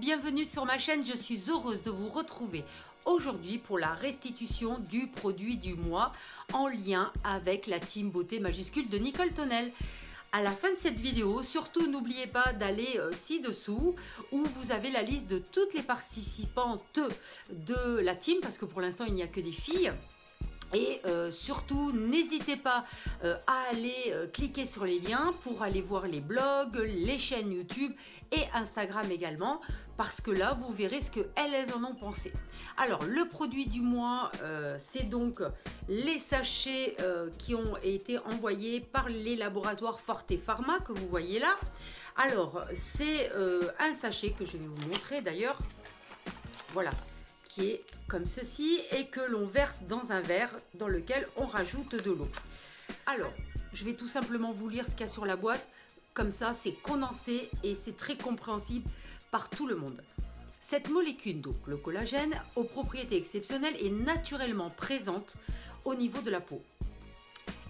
bienvenue sur ma chaîne, je suis heureuse de vous retrouver aujourd'hui pour la restitution du produit du mois en lien avec la team beauté majuscule de Nicole Tonnel. À la fin de cette vidéo, surtout n'oubliez pas d'aller ci-dessous où vous avez la liste de toutes les participantes de la team, parce que pour l'instant il n'y a que des filles. Et surtout, n'hésitez pas à aller cliquer sur les liens pour aller voir les blogs, les chaînes YouTube et Instagram également, parce que là, vous verrez ce qu'elles en ont pensé. Alors, le produit du mois, c'est donc les sachets qui ont été envoyés par les laboratoires Forte Pharma, que vous voyez là. Alors, c'est un sachet que je vais vous montrer d'ailleurs. Voilà. Qui est comme ceci et que l'on verse dans un verre dans lequel on rajoute de l'eau. Alors, je vais tout simplement vous lire ce qu'il y a sur la boîte. Comme ça, c'est condensé et c'est très compréhensible par tout le monde. Cette molécule, donc le collagène, aux propriétés exceptionnelles, est naturellement présente au niveau de la peau.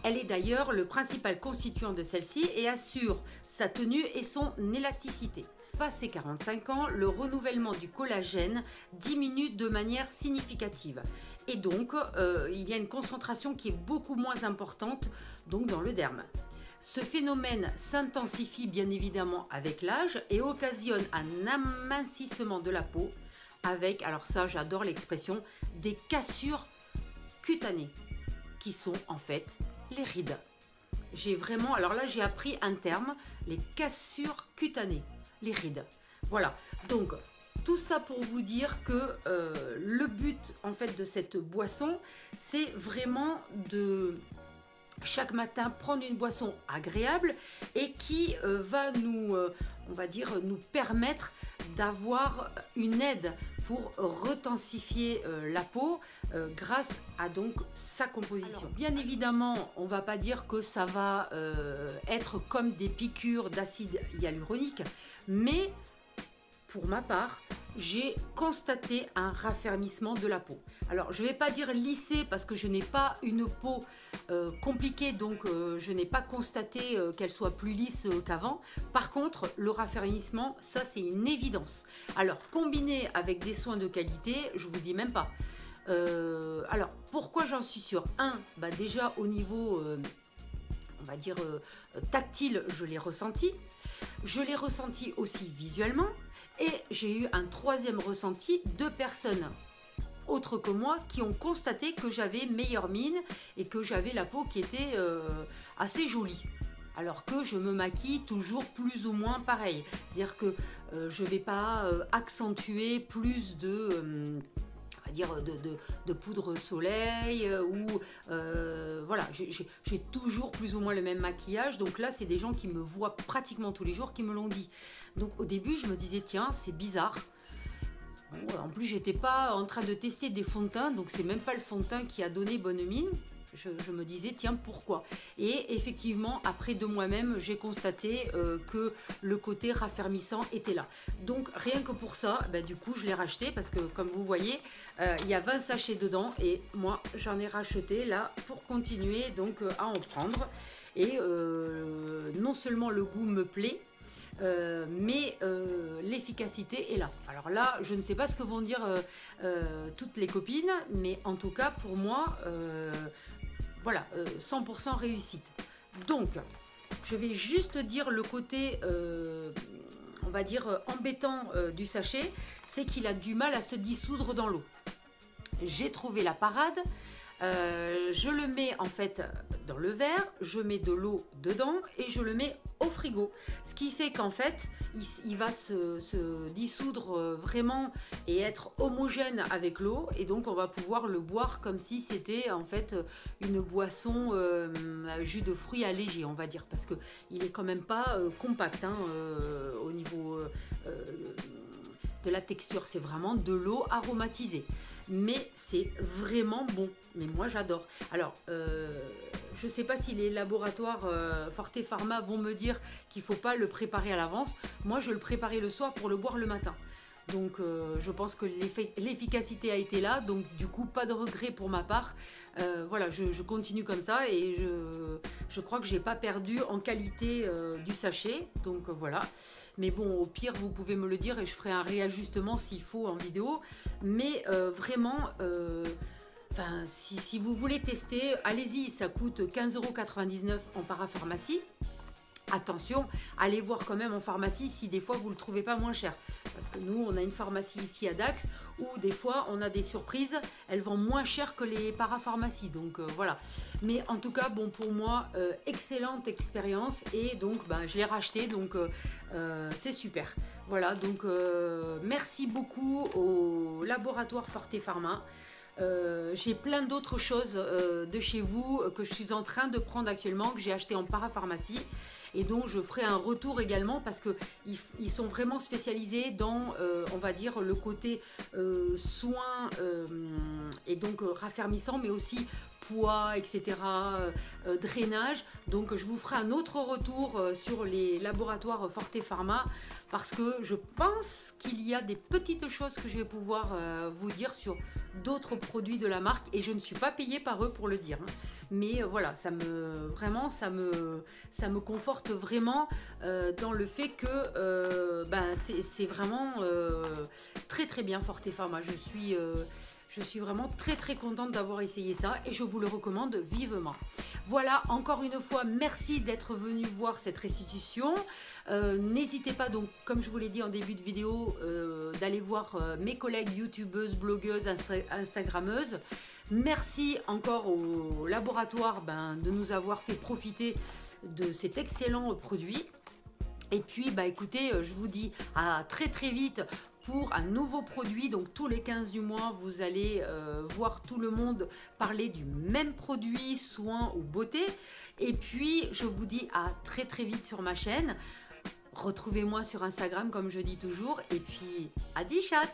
Elle est d'ailleurs le principal constituant de celle-ci et assure sa tenue et son élasticité. Passé 45 ans, le renouvellement du collagène diminue de manière significative et donc il y a une concentration qui est beaucoup moins importante donc dans le derme. Ce phénomène s'intensifie bien évidemment avec l'âge et occasionne un amincissement de la peau avec, alors ça j'adore l'expression, des cassures cutanées qui sont en fait les rides. J'ai vraiment, alors là j'ai appris un terme, les cassures cutanées. Les rides. Voilà, donc tout ça pour vous dire que le but en fait de cette boisson, c'est vraiment de chaque matin prendre une boisson agréable et qui va nous, on va dire, nous permettre d'avoir une aide pour retensifier la peau grâce à donc sa composition. Alors, bien évidemment, on va pas dire que ça va être comme des piqûres d'acide hyaluronique, mais pour ma part, j'ai constaté un raffermissement de la peau. Alors, je ne vais pas dire lissée parce que je n'ai pas une peau compliquée, donc je n'ai pas constaté qu'elle soit plus lisse qu'avant. Par contre, le raffermissement, ça c'est une évidence. Alors, combiné avec des soins de qualité, je vous dis même pas. Alors, pourquoi j'en suis sûre? Bah déjà au niveau, on va dire, tactile, je l'ai ressenti. Je l'ai ressenti aussi visuellement et j'ai eu un troisième ressenti de personnes autres que moi qui ont constaté que j'avais meilleure mine et que j'avais la peau qui était assez jolie. Alors que je me maquille toujours plus ou moins pareil. C'est-à-dire que je ne vais pas accentuer plus de... dire de poudre soleil ou voilà, j'ai toujours plus ou moins le même maquillage. Donc là c'est des gens qui me voient pratiquement tous les jours qui me l'ont dit. Donc au début je me disais tiens c'est bizarre. Bon, en plus j'étais pas en train de tester des fonds de teint, donc c'est même pas le fond de teint qui a donné bonne mine. Je me disais tiens pourquoi, et effectivement après de moi-même j'ai constaté que le côté raffermissant était là. Donc rien que pour ça du coup je l'ai racheté parce que comme vous voyez il y a 20 sachets dedans et moi j'en ai racheté là pour continuer donc à en prendre et non seulement le goût me plaît mais l'efficacité est là. Alors là je ne sais pas ce que vont dire toutes les copines, mais en tout cas pour moi voilà, 100% réussite. Donc, je vais juste dire le côté, on va dire, embêtant du sachet, c'est qu'il a du mal à se dissoudre dans l'eau. J'ai trouvé la parade. Je le mets en fait dans le verre, je mets de l'eau dedans et je le mets au frigo. Ce qui fait qu'en fait, il va se dissoudre vraiment et être homogène avec l'eau. Et donc, on va pouvoir le boire comme si c'était en fait une boisson jus de fruits allégé, on va dire. Parce qu'il est quand même pas compact hein, au niveau de la texture. C'est vraiment de l'eau aromatisée. Mais c'est vraiment bon. Mais moi j'adore. Alors je ne sais pas si les laboratoires Forte Pharma vont me dire qu'il ne faut pas le préparer à l'avance. Moi je le préparais le soir pour le boire le matin. Donc je pense que l'efficacité a été là, donc du coup pas de regret pour ma part. Voilà, je continue comme ça et je crois que j'ai pas perdu en qualité du sachet, donc voilà. Mais bon, au pire, vous pouvez me le dire et je ferai un réajustement s'il faut en vidéo. Mais vraiment, si vous voulez tester, allez-y, ça coûte 15,99 € en parapharmacie. Attention, allez voir quand même en pharmacie si des fois vous ne le trouvez pas moins cher. Parce que nous, on a une pharmacie ici à Dax où des fois on a des surprises, elles vendent moins cher que les parapharmacies. Donc voilà. Mais en tout cas, bon pour moi, excellente expérience et donc je l'ai racheté, donc c'est super. Voilà, donc merci beaucoup au laboratoire Forte Pharma. J'ai plein d'autres choses de chez vous que je suis en train de prendre actuellement, que j'ai acheté en parapharmacie. Et donc je ferai un retour également parce qu'ils sont vraiment spécialisés dans, on va dire, le côté soins et donc raffermissant, mais aussi poids, etc., drainage. Donc je vous ferai un autre retour sur les laboratoires Forte Pharma parce que je pense qu'il y a des petites choses que je vais pouvoir vous dire sur d'autres produits de la marque et je ne suis pas payée par eux pour le dire. Hein. Mais voilà, ça me conforte vraiment dans le fait que c'est vraiment très très bien Forte Pharma. Je suis vraiment très contente d'avoir essayé ça et je vous le recommande vivement. Voilà, encore une fois, merci d'être venu voir cette restitution. N'hésitez pas, donc, comme je vous l'ai dit en début de vidéo, d'aller voir mes collègues youtubeuses, blogueuses, instagrammeuses. Merci encore au laboratoire de nous avoir fait profiter de cet excellent produit. Et puis, écoutez, je vous dis à très vite pour un nouveau produit. Donc tous les 15 du mois, vous allez voir tout le monde parler du même produit, soin ou beauté. Et puis, je vous dis à très vite sur ma chaîne. Retrouvez-moi sur Instagram, comme je dis toujours. Et puis, à 10 chats!